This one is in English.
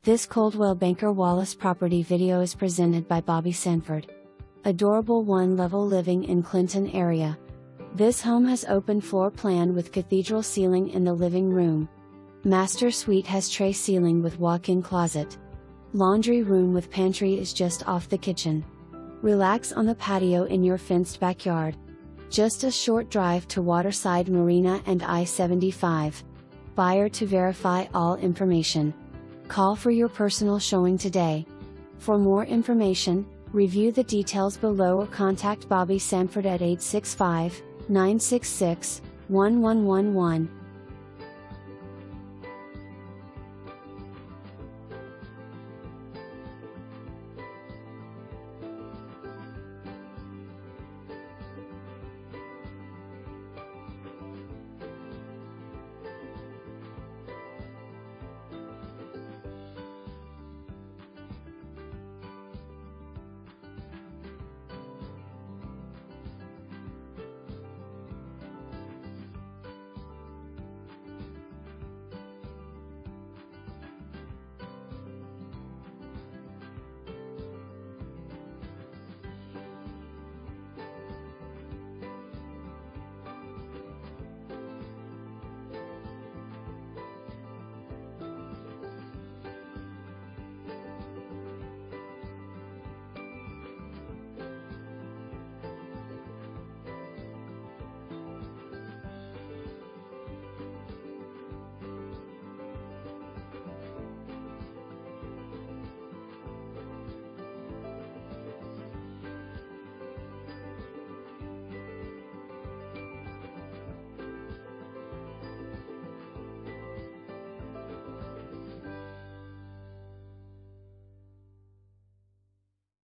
This Coldwell Banker Wallace property video is presented by Bobby Sanford. Adorable one-level living in Clinton area. This home has open floor plan with cathedral ceiling in the living room. Master suite has tray ceiling with walk-in closet. Laundry room with pantry is just off the kitchen. Relax on the patio in your fenced backyard. Just a short drive to Waterside Marina and I-75. Buyer to verify all information. Call for your personal showing today. For more information, review the details below or contact Bobby Sanford at 865-966-1111.